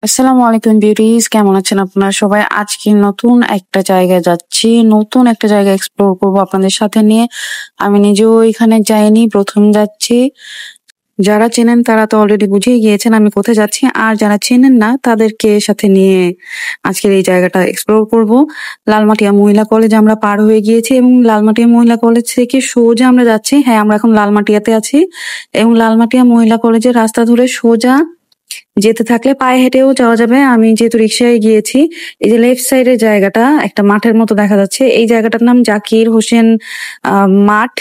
আসসালামু আলাইকুম বিউটিজ, কেমন আছেন আপনারা সবাই? আজকে নতুন একটা জায়গায় যাচ্ছি, নতুন একটা জায়গা এক্সপ্লোর করব আপনাদের সাথে নিয়ে। আমি নিজেও এখানে যাইনি, প্রথম যাচ্ছি। যারা চেনেন তারা তো অলরেডি বুঝেই গিয়েছেন আমি কোথায় যাচ্ছি, আর যারা চেনেন না তাদেরকে সাথে নিয়ে আজকের এই জায়গাটা এক্সপ্লোর করব। লালমাটিয়া মহিলা কলেজ আমরা পার হয়ে গিয়েছি এবং লালমাটিয়া মহিলা কলেজ থেকে সোজা আমরা যাচ্ছি। হ্যাঁ, আমরা এখন লালমাটিয়াতে আছি এবং লালমাটিয়া মহিলা কলেজের রাস্তা ধরে সোজা যেতে থাকলে পায়ে হেঁটেও যাওয়া যাবে। আমি যেহেতু রিক্সায় গিয়েছি, এই যে লেফট সাইডের জায়গাটা একটা মাঠের মতো দেখা যাচ্ছে, এই জায়গাটার নাম জাকির হোসেন মাঠ।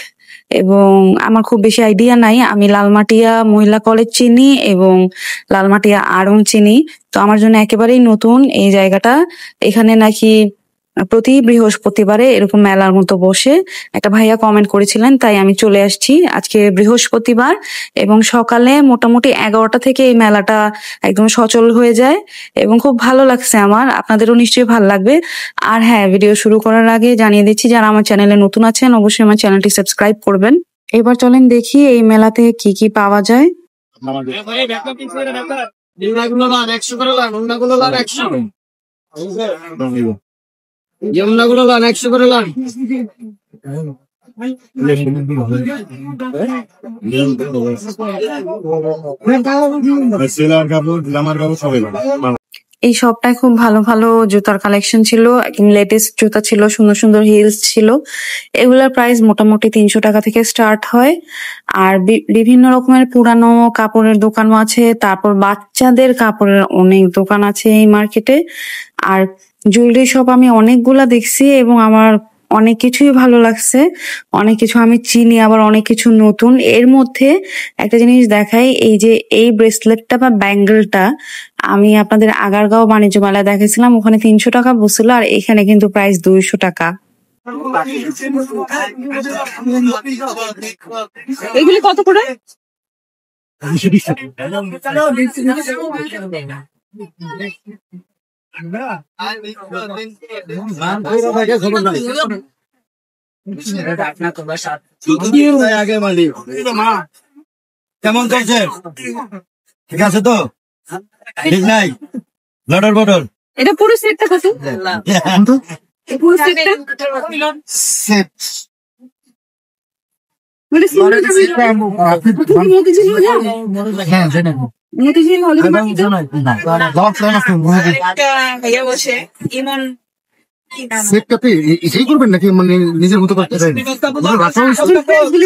এবং আমার খুব বেশি আইডিয়া নাই, আমি লালমাটিয়া মহিলা কলেজ চিনি এবং লালমাটিয়া আড়ং চিনি, তো আমার জন্য একেবারেই নতুন এই জায়গাটা। এখানে নাকি প্রতি বৃহস্পতিবারে এরকম মেলার মতো বসে, একটা ভাইয়া কমেন্ট করেছিলেন, তাই আমি চলে আসছি। আজকে বৃহস্পতিবার এবং সকালে মোটামুটি 11টা থেকে এই মেলাটা একদম সচল হয়ে যায় এবং খুব ভালো লাগছে আমার, আপনাদেরও নিশ্চয়ই ভালো লাগবে। আর হ্যাঁ, ভিডিও শুরু করার আগে জানিয়ে দিচ্ছি, যারা আমার চ্যানেলে নতুন আছেন অবশ্যই আমার চ্যানেলটি সাবস্ক্রাইব করবেন। এবার চলেন দেখি এই মেলাতে কি কি পাওয়া যায়। যমুনাগুলো লান 100 করে লান। এই শপটায় খুব ভালো ভালো জুতার কালেকশন ছিল, একদম লেটেস্ট জুতা ছিল, সুন্দর সুন্দর হিলস ছিল। এগুলোর প্রাইস মোটামুটি 300 টাকা থেকে স্টার্ট হয়। আর বিভিন্ন রকমের পুরানো কাপড়ের দোকানও আছে, তারপর বাচ্চাদের কাপড়ের অনেক দোকান আছে এই মার্কেটে। আর জুয়েলারি শপ আমি অনেকগুলা দেখছি এবং আমার অনেক কিছুই ভালো লাগছে। অনেক কিছু আমি চিনি, আবার অনেক কিছু নতুন। এর মধ্যে একটা জিনিস দেখাই, এই যে এই ব্রেসলেটটা বা ব্যাঙ্গেলটা আমি আপনাদের আগারগাঁও বাণিজ্য মেলায় দেখেছিলাম, ওখানে 300 টাকা বলছিল, আর এখানে কিন্তু প্রাইস 200 টাকা। এগুলি কত করে? কেমন চলছে? ঠিক আছে তো? ঠিক নাই? লটর বটর এটা পুরো সেটটা কত? পুরো সেটটা সেট মানে হ্যাঁ জানেন মতিঝিল হলে সেটটাতে এটাই করবেন নাকি মানে নিজের মতো করতে চাই?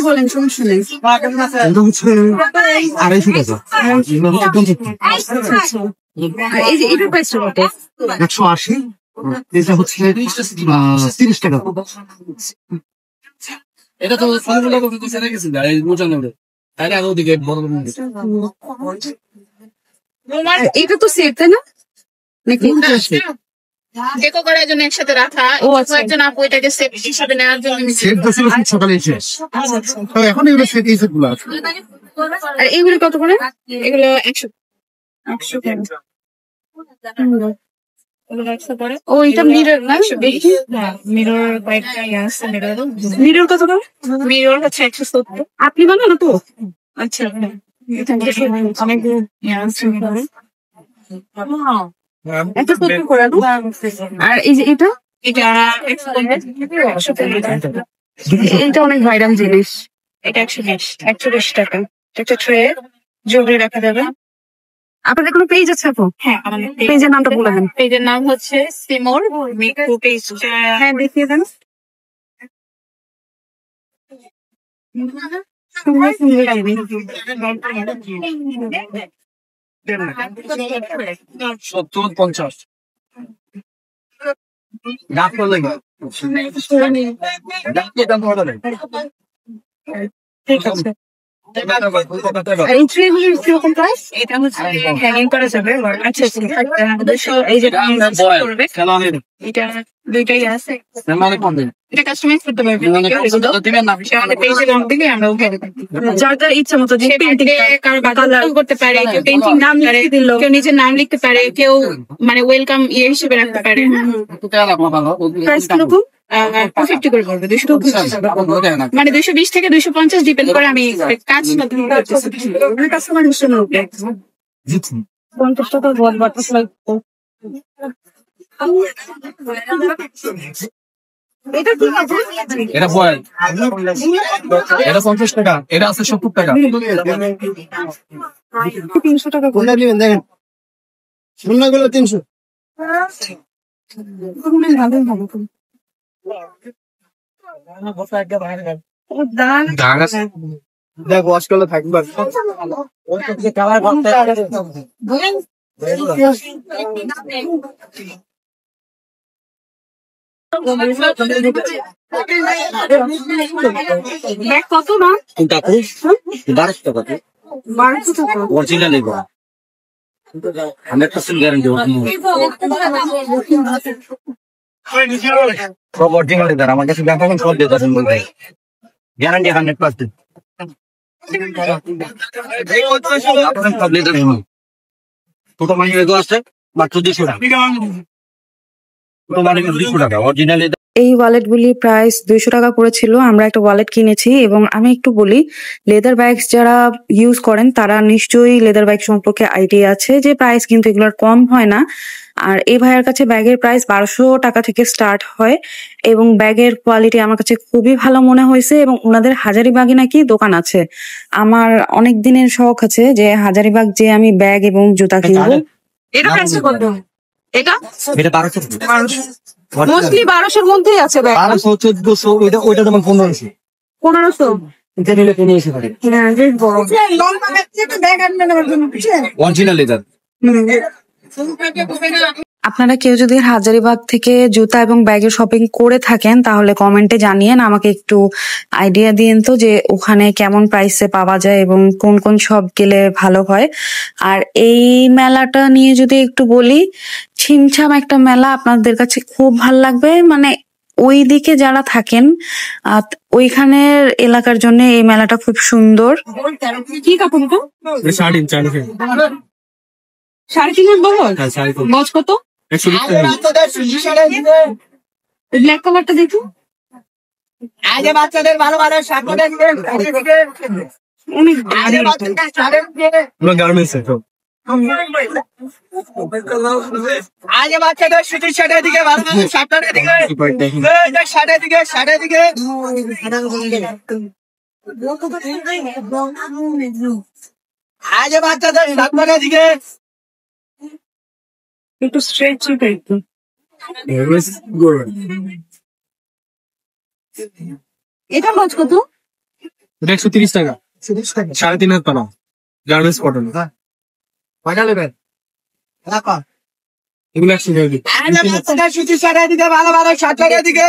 বলেন, সমস্যা নেই। এটা হচ্ছে 250 টাকা। এই যে এটার প্রাইসটা কত? 180। এটা হচ্ছে 30 টাকা। এটা তো এটা তো সেট, তাই না? নাকি ডেকো করার জন্য একসাথে রাখা, একজন আপু এটাকে সেট হিসাবে নেওয়ার জন্য সেট ছিল সকালে শেষ, এখন এগুলো সেট এই সেটগুলো আছে। আর এগুলো কত করে? এগুলো 100 করে। ও এটা মিরর না? মিরর কয়েকটা আছে। মিরর কত করে? মিরর হচ্ছে 170। আপনি বানানো তো? আচ্ছা, অনেক একটা সত্তর করে না? আর এই যে এটা এটা 150। এটা অনেক ভাইরাল জিনিস। এটা 120 টাকা। একটা ট্রে জুয়েলারি রাখা যাবে। আপনাদের কোনো পেজ আছে আপু? হ্যাঁ, আমাদের পেজের নামটা বলে দেন। পেজের নাম হচ্ছে সিমোর মিকু পেজ। হ্যাঁ, দেখিয়ে দেন। সত্তর 50 ডাক করলে ঠিক আছে। আর এই ট্রেগুলির কিরকম প্রাইস? এটা হচ্ছে হ্যাঙ্গিং করা যাবে। আচ্ছা, এই যে করবে এটা দুইটাই আছে। এটা কাস্টমাইজ করতে পারবে। পেজে নাম দিলে আমরা উঠে দেব। যার যার ইচ্ছা মতো যে পেন্টিং কারো কালার করতে পারে, কেউ পেন্টিং নাম লিখে দিল, কেউ নিজের নাম লিখতে পারে, কেউ মানে ওয়েলকাম হিসেবে রাখতে পারে। প্রাইস কিরকম? 250 করে পড়বে। 250 মানে 220 থেকে 250 ডিপেন্ড করে। আমি কাজ কাস্টমার হিসেবে 50 টাকা গোল বাটারফ্লাই। এটা ঠিক আছে। এটা বয়, এটা 50 টাকা, এটা আছে 70 টাকা। 300 টাকা গোল। কোনটা নেবেন দেখেন, শূন্যগুলো 300। ভালো ভালো। দাম দাগ আছে, দেখ ওয়াশ করলে থাকবে। কালার করতে ব্যাগ কত না? কোনটা 1200 টাকা। 1200 টাকা। অরিজিনাল এগুলো 100% গ্যারান্টি। সব অরিজিনাল এদার, আমার কাছে ব্যাংক অ্যাকাউন্ট সব দিয়ে দেন বলতে গ্যারান্টি 100%। সব দিয়ে দেন। ছোট মানে এগুলো আছে মাত্র 200 টাকা। ছোট মানে 200 টাকা অরিজিনাল। এই ওয়ালেটগুলি প্রাইস 200 টাকা করেছিল। আমরা একটা ওয়ালেট কিনেছি এবং আমি একটু বলি, লেদার ব্যাগস যারা ইউজ করেন তারা নিশ্চয়ই লেদার ব্যাগ সম্পর্কে আইডিয়া আছে যে প্রাইস কিন্তু এগুলোর কম হয় না। আর এই ভাইয়ের কাছে ব্যাগের প্রাইস 1200 টাকা থেকে স্টার্ট হয় এবং ব্যাগের কোয়ালিটি আমার কাছে খুবই ভালো মনে হয়েছে এবং ওনাদের হাজারিবাগে নাকি দোকান আছে। আমার অনেক দিনের শখ আছে যে হাজারিবাগ যে আমি ব্যাগ এবং জুতা কিনবো। এটা প্রাইস কত? এটা এটা 1200 টাকা। মোস্টলি 1200 এর মধ্যেই আছে ব্যাগ। 1200 1400 ওইটা ওইটা তোমার 1500। 1500। এটা নিলে 1500 টাকা। হ্যাঁ, বেশ বড়। লম্বা ব্যাগ আনবেন আমার জন্য, বুঝছেন? Original leather. আপনারা কেউ যদি হাজারিবাগ থেকে জুতা এবং ব্যাগের শপিং করে থাকেন তাহলে কমেন্টে জানিয়েন, আমাকে একটু আইডিয়া দিয়েন তো যে ওখানে কেমন প্রাইসে পাওয়া যায় এবং কোন কোন শপ গেলে ভালো হয়। আর এই মেলাটা নিয়ে যদি একটু বলি, ছিমছাম একটা মেলা, আপনাদের কাছে খুব ভালো লাগবে। মানে ওই দিকে যারা থাকেন ওইখানের এলাকার জন্য এই মেলাটা খুব সুন্দর। কি কাপড় তো? এটা 3.5 চাইনিজ। 3.5 বহর? হ্যাঁ 3.5। গজ কত? 120 টাকা। ব্ল্যাক কালারটা দেখুন। আগে বাচ্চাদের ভালো ভালো শার্ট দিবেন। অনেক ভারী। পুরো গার্মেন্টস এর সব। আগে বাচ্চাদের সুতির শার্টের দিকে ভালো ভালো শার্টের দিকে। এই যে শার্টের দিকে শার্টের দিকে। আগে বাচ্চাদের শার্টের দিকে। একটু স্ট্রেচি টাইপ। এটা গজ কত? এটা 130 টাকা। 3.5 পানা গার্মেন্টস কটন। কয়টা নেবেন? রাখো। এগুলো 100 টাকা। আগে বাচ্চাদের সুতির শার্টের দিকে ভালো ভালো শার্টের দিকে।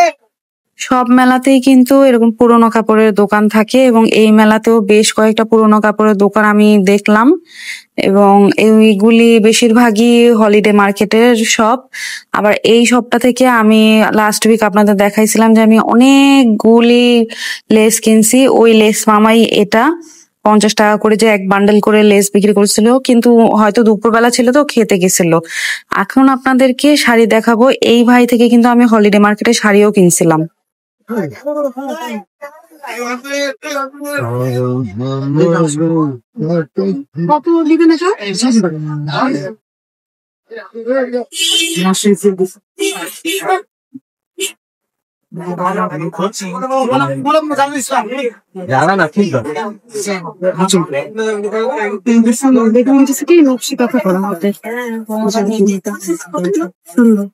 সব মেলাতেই কিন্তু এরকম পুরোনো কাপড়ের দোকান থাকে এবং এই মেলাতেও বেশ কয়েকটা পুরোনো কাপড়ের দোকান আমি দেখলাম এবং এইগুলি বেশিরভাগই হলিডে মার্কেটের শপ। আবার এই শপটা থেকে আমি লাস্ট উইক আপনাদের দেখাইছিলাম যে আমি অনেকগুলি লেস কিনছি। ওই লেস মামাই এটা 50 টাকা করে যে এক বান্ডেল করে লেস বিক্রি করছিল, কিন্তু হয়তো দুপুরবেলা ছিল তো খেতে গেছিল। এখন আপনাদেরকে শাড়ি দেখাবো। এই ভাই থেকে কিন্তু আমি হলিডে মার্কেটে শাড়িও কিনছিলাম। কত দিবেন এটা? জানা না ঠিক আছে। নকশি কথা করা হবে। সুন্দর।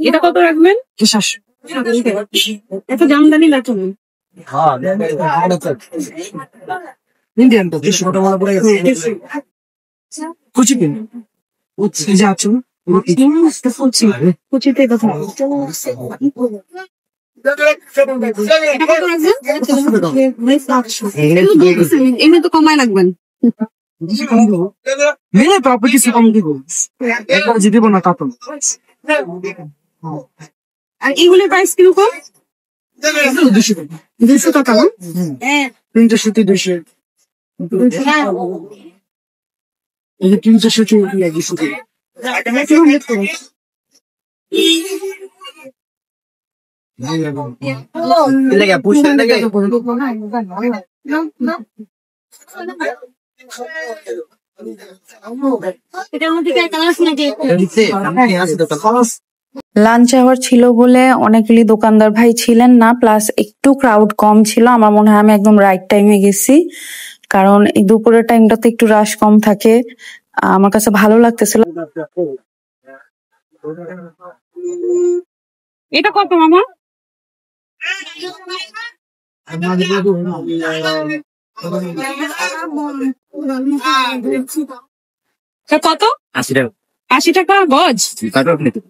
এটা কত রাখবেন? 700। এত জামদানি লাগবে। হ্যাঁ ইন্ডিয়ান তো 200 টাকা পড়ে গেছে। কুচি কিন। কুচি যাচ্ছে। কুচিতে কথা। এমনি তো কমায় লাগবেন। মেনে তো আপনি কিছু কম দিব। একবার যদি দিব না কাপড়। আর এগুলোর প্রাইস কিরকম? 200 টাকা। 200 টাকা না? হ্যাঁ। 300 সুতি 200। এই 300 সুতি লাগি সুতি। লেগে পুষতে লেগে। এটার মধ্যে কি কালার আছে নাকি? লাঞ্চ আওয়ার ছিল বলে অনেকগুলি দোকানদার ভাই ছিলেন না, প্লাস একটু ক্রাউড কম ছিল। আমার মনে হয় আমি একদম রাইট টাইমে গেছি, কারণ এই দুপুরের টাইমটাতে একটু রাশ কম থাকে। আমার কাছে ভালো লাগতেছিল। এটা কত মামা? এটা কত? 80 টাকা। 80 টাকা গজ? কাটো আপনি তো।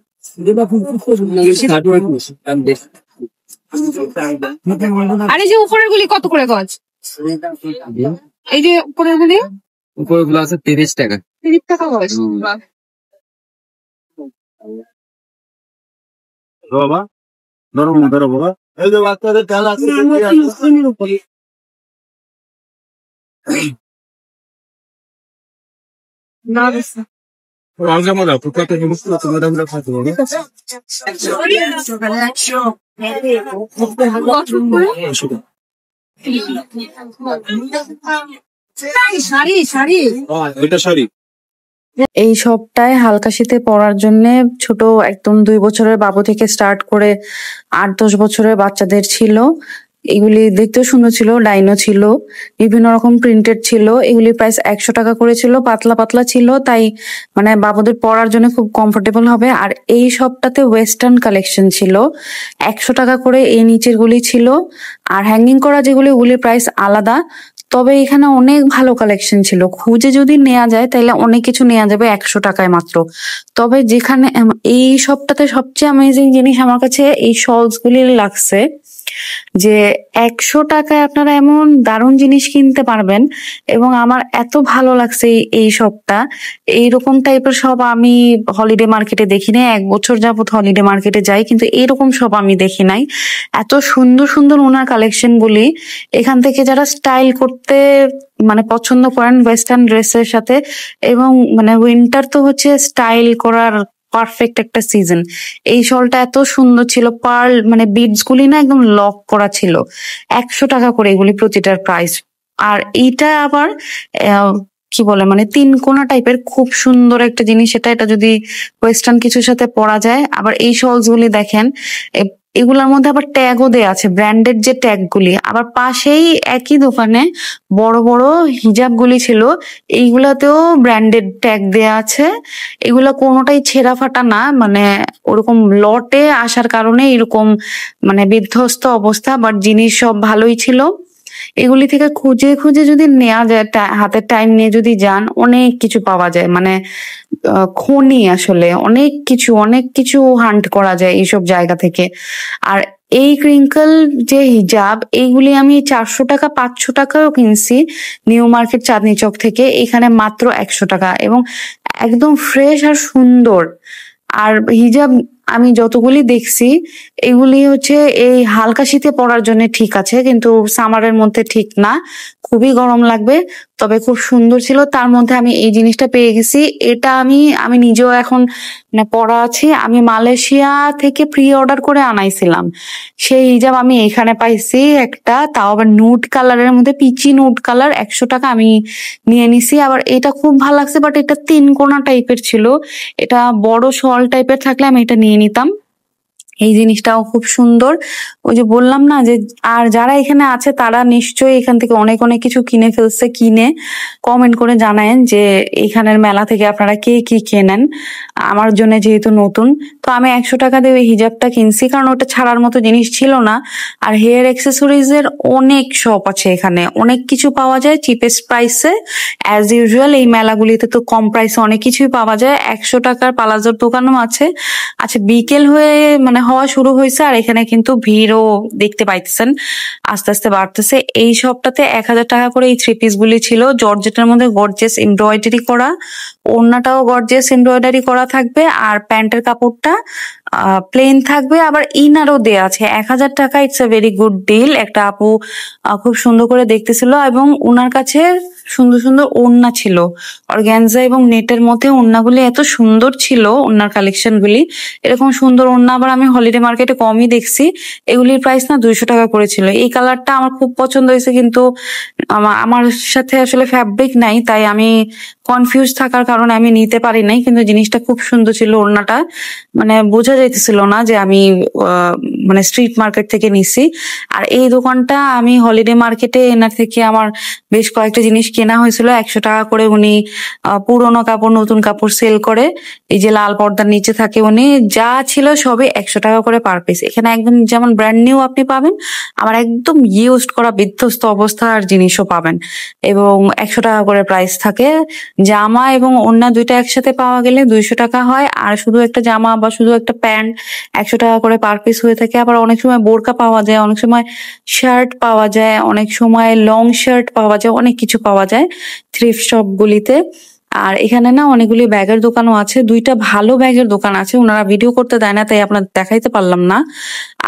আর এই যে উপরের গুলি কত করে গজ? এই যে উপরের গুলি উপরগুলো আছে 30 টাকা। 30 টাকা গজ। বাহ। বাবা নরম ধরো বাবা। এই যে বাচ্চাদের তেল আছে। না বেশি। শাড়ি শাড়ি এটা শাড়ি। এই সবটায় হালকা শীতে পরার জন্য ছোট একদম 2 বছরের বাবু থেকে স্টার্ট করে 8-10 বছরের বাচ্চাদের ছিল। এগুলি দেখতেও সুন্দর ছিল, ডাইনো ছিল, বিভিন্ন রকম প্রিন্টেড ছিল। এগুলি প্রাইস 100 টাকা করে ছিল, পাতলা পাতলা ছিল, তাই মানে বাবুদের পরার জন্য খুব কমফোর্টেবল হবে। আর এই সবটাতে ওয়েস্টার্ন কালেকশন ছিল, 100 টাকা করে এই নিচের গুলি ছিল। আর হ্যাঙ্গিং করা যেগুলি, ওগুলির প্রাইস আলাদা। তবে এখানে অনেক ভালো কালেকশন ছিল, খুঁজে যদি নেওয়া যায় তাহলে অনেক কিছু নেওয়া যাবে 100 টাকায় মাত্র। তবে যেখানে এই সবটাতে সবচেয়ে অ্যামেজিং জিনিস আমার কাছে এই শলস গুলি লাগছে, যে 100 টাকায় আপনারা এমন দারুণ জিনিস কিনতে পারবেন। এবং আমার এত ভালো লাগছে এই শপটা। এইরকম টাইপের শপ আমি হলিডে মার্কেটে দেখি নাই, 1 বছর যাবত হলিডে মার্কেটে যাই, কিন্তু এইরকম শপ আমি দেখি নাই। এত সুন্দর সুন্দর ওনার কালেকশন গুলি, এখান থেকে যারা স্টাইল করতে মানে পছন্দ করেন ওয়েস্টার্ন ড্রেসের সাথে, এবং মানে উইন্টার তো হচ্ছে স্টাইল করার পারফেক্ট একটা সিজন। এই শলটা এত সুন্দর ছিল, পার্ল মানে বিডস গুলি না একদম লক করা ছিল। 100 টাকা করে এগুলি প্রতিটার প্রাইস। আর এইটা আবার কি বলে মানে 3 কোনা টাইপের, খুব সুন্দর একটা জিনিস। এটা যদি ওয়েস্টার্ন কিছুর সাথে পরা যায়। আবার এই শলস গুলি দেখেন, এগুলোর মধ্যে আবার ট্যাগও দেয়া আছে, ব্র্যান্ডেড যে ট্যাগ গুলি। আবার পাশেই একই দোকানে বড় বড় হিজাব গুলি ছিল, এইগুলাতেও ব্র্যান্ডেড ট্যাগ দেয়া আছে। এগুলা কোনোটাই ছেঁড়া ফাটা না, মানে ওরকম লটে আসার কারণে এরকম মানে বিধ্বস্ত অবস্থা, বাট জিনিস সব ভালোই ছিল। এগুলি থেকে খুঁজে খুঁজে যদি নেওয়া যায়, হাতে টাইম নিয়ে যদি যান, অনেক কিছু পাওয়া যায়। মানে খনি আসলে অনেক কিছু হান্ট করা যায় এইসব জায়গা থেকে। আর এই ক্রিঙ্কল যে হিজাব, এইগুলি আমি 400 টাকা 500 টাকাও কিনছি নিউ মার্কেট চাঁদনি চক থেকে, এখানে মাত্র 100 টাকা, এবং একদম ফ্রেশ আর সুন্দর। আর হিজাব আমি যতগুলি দেখছি এগুলি হচ্ছে এই হালকা শীতে পরার জন্য ঠিক আছে, কিন্তু সামারের মধ্যে ঠিক না, খুবই গরম লাগবে। তবে খুব সুন্দর ছিল। তার মধ্যে আমি এই জিনিসটা পেয়ে গেছি, এটা আমি নিজেও এখন পরা আছি। আমি মালয়েশিয়া থেকে প্রি অর্ডার করে আনাইছিলাম, সেই হিজাব আমি এখানে পাইছি একটা, তাও আবার নুড কালারের মধ্যে, পিচি নুড কালার। 100 টাকা আমি নিয়ে নিছি। আবার এটা খুব ভালো লাগছে, বাট এটা 3 কোনা টাইপের ছিল। এটা বড় শল টাইপের থাকলে আমি এটা নিয়ে নিতাম। এই জিনিসটাও খুব সুন্দর। ওই যে বললাম না যে, আর যারা এখানে আছে তারা নিশ্চয়ই এখান থেকে অনেক অনেক কিছু কিনে ফেলছে। কিনে কমেন্ট করে জানায়েন যে এখানের মেলা থেকে আপনারা কে কি কেনেন। আমার জন্য যেহেতু নতুন, তো আমি 100 টাকা দিয়ে ওই হিজাবটা কিনছি, কারণ ওটা ছাড়ার মতো জিনিস ছিল না। আর হেয়ার অ্যাক্সেসরিজ এর অনেক শপ আছে এখানে, অনেক কিছু পাওয়া যায় চিপেস্ট প্রাইসে। অ্যাজ ইউজুয়াল এই মেলাগুলিতে তো কম প্রাইসে অনেক কিছুই পাওয়া যায়। 100 টাকার পালাজোর দোকানও আছে। আচ্ছা, বিকেল হয়ে মানে হওয়া শুরু হয়েছে, আর এখানে কিন্তু ভিড়ও দেখতে পাইতেছেন আস্তে আস্তে বাড়তেছে। এই সবটাতে 1000 টাকা করে এই 3 পিস গুলি ছিল, জর্জেটের মধ্যে গর্জিয়াস এমব্রয়ডারি করা, ওড়নাটাও গর্জিয়াস এমব্রয়ডারি করা থাকবে, আর প্যান্টের কাপড়টা প্লেন থাকবে। আবার ইনারও দেয়া আছে। 1000 টাকা, it's a very good deal. একটা আপু খুব সুন্দর করে দেখতেছিল, এবং ওনার কাছে সুন্দর সুন্দর ওড়না ছিল, অর্গানজা এবং নেটের মধ্যে ওড়নাগুলি এত সুন্দর ছিল। ওড়নার কালেকশন গুলি এরকম সুন্দর ওড়না আবার আমি হলিডে মার্কেটে কমই দেখছি। এগুলির প্রাইস না 200 টাকা করেছিল। এই কালারটা আমার খুব পছন্দ হয়েছে, কিন্তু আমার সাথে আসলে ফ্যাব্রিক নাই, তাই আমি কনফিউজ থাকার কারণে আমি নিতে পারি নাই, কিন্তু জিনিসটা খুব সুন্দর ছিল। ওড়নাটা মানে বোঝা যাইতেছিল না যে আমি মানে স্ট্রিট মার্কেট থেকে নিছি। আর এই দোকানটা আমি হলিডে মার্কেটে এনার থেকে আমার বেশ কয়েকটা জিনিস কেনা হয়েছিল। 100 টাকা করে উনি পুরোনো কাপড় নতুন কাপড় সেল করে। এই যে লাল পর্দার নিচে থাকে উনি, যা ছিল সবই 100 টাকা করে পার পিস। এখানে একদম যেমন ব্র্যান্ড নিউ আপনি পাবেন, আবার একদম ইউজড করা বিধ্বস্ত অবস্থার জিনিসও পাবেন, এবং 100 টাকা করে প্রাইস থাকে। জামা এবং ওড়না দুইটা একসাথে পাওয়া গেলে 200 টাকা হয়, আর শুধু একটা জামা বা শুধু একটা প্যান্ট 100 টাকা করে পার পিস হয়ে থাকে। আবার অনেক সময় বোরকা পাওয়া যায়, অনেক সময় শার্ট পাওয়া যায়, অনেক সময় লং শার্ট পাওয়া যায়, অনেক কিছু পাওয়া যায় থ্রিফ্ট শপ গুলিতে। আর এখানে না অনেকগুলি ব্যাগের দোকানও আছে, 2টা ভালো ব্যাগের দোকান আছে। ওনারা ভিডিও করতে দেয় না, তাই আপনার দেখাইতে পারলাম না।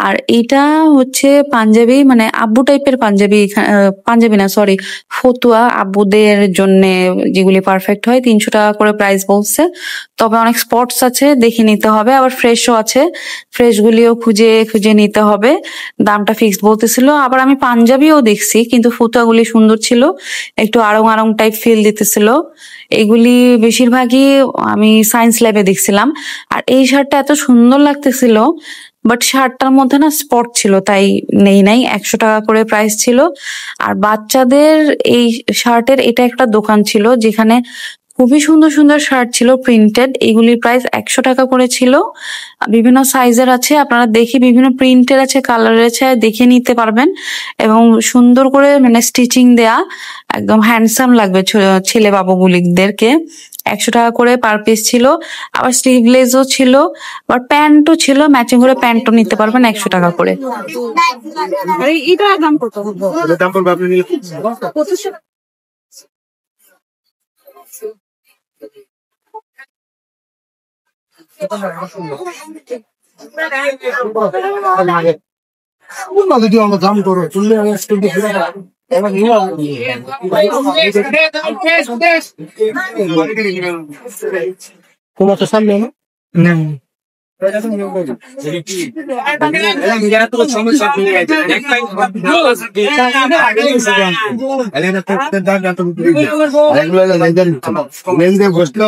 আর এটা হচ্ছে পাঞ্জাবি, মানে আব্বু টাইপের পাঞ্জাবি, পাঞ্জাবি না সরি, ফতুয়া আব্বুদের জন্য যেগুলি পারফেক্ট হয়। 300 টাকা করে প্রাইস বলছে, তবে অনেক স্পটস আছে, দেখে নিতে হবে। আবার ফ্রেশও আছে, ফ্রেশ গুলিও খুঁজে খুঁজে নিতে হবে। দামটা ফিক্সড বলতেছিল। আবার আমি পাঞ্জাবিও দেখছি, কিন্তু ফতুয়াগুলি সুন্দর ছিল, একটু আড়ং আড়ং টাইপ ফিল দিতেছিল। এগুলি বেশিরভাগই আমি সায়েন্স ল্যাবে দেখছিলাম। আর এই শার্টটা এত সুন্দর লাগতেছিল, বাট শার্টটার মধ্যে না স্পট ছিল, তাই নেই নাই। 100 টাকা করে প্রাইস ছিল। আর বাচ্চাদের এই শার্টের এটা একটা দোকান ছিল যেখানে খুবই সুন্দর সুন্দর শার্ট ছিল প্রিন্টেড। এগুলির প্রাইস 100 টাকা করে ছিল। বিভিন্ন সাইজের আছে, আপনারা দেখে বিভিন্ন প্রিন্টের আছে, কালারের আছে, দেখে নিতে পারবেন। এবং সুন্দর করে মানে স্টিচিং দেয়া, একদম হ্যান্ডসাম লাগবে ছেলে বাবুগুলিদেরকে। 100 টাকা করে পার পিস ছিল। আবার স্লিভলেসও ছিল, আবার প্যান্টও ছিল, ম্যাচিং করে প্যান্টও নিতে পারবেন 100 টাকা করে। আরে এটার দাম কত? এটার দাম পড়বে আপনি নিলে 2500 টাকা। যদি আমরা দাম করো চললে আমি তোমার তো সামনে না বসলো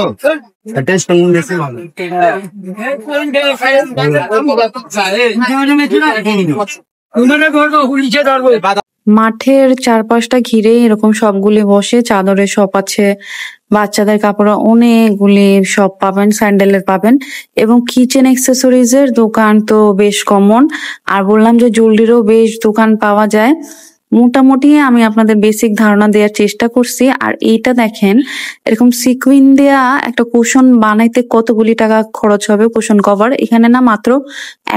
মাঠের চারপাশটা ঘিরে এরকম সবগুলি বসে, চাদরের শপ আছে, বাচ্চাদের কাপড় অনেকগুলি শপ পাবেন, স্যান্ডেলের পাবেন, এবং কিচেন অ্যাক্সেসরিজ এর দোকান তো বেশ কমন। আর বললাম যে জুয়েলারিরও বেশ দোকান পাওয়া যায়। মোটামুটি আমি আপনাদের বেসিক ধারণা দেওয়ার চেষ্টা করছি। আর এইটা দেখেন, এরকম সিকুইন দেয়া একটা কুশন বানাইতে কতগুলি টাকা খরচ হবে। কুশন কভার এখানে না মাত্র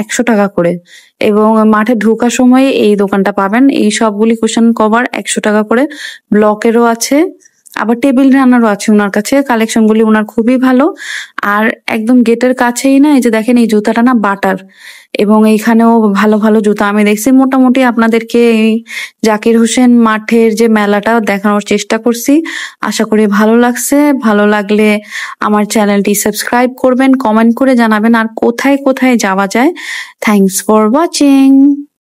100 টাকা করে, এবং মাঠে ঢোকার সময় এই দোকানটা পাবেন। এই সবগুলি কুশন কভার 100 টাকা করে। ব্লকেরও আছে, আবার টেবিল রানারও আছে ওনার কাছে। কালেকশন গুলি ওনার খুবই ভালো। আর একদম গেটের কাছেই না, এই যে দেখেন এই জুতাটা না বাটার, এবং এইখানেও ভালো ভালো জুতা আমি দেখছি। মোটামুটি আপনাদেরকে এই জাকির হোসেন মাঠের যে মেলাটা দেখানোর চেষ্টা করছি। আশা করি ভালো লাগছে। ভালো লাগলে আমার চ্যানেলটি সাবস্ক্রাইব করবেন, কমেন্ট করে জানাবেন আর কোথায় কোথায় যাওয়া যায়। Thanks for watching.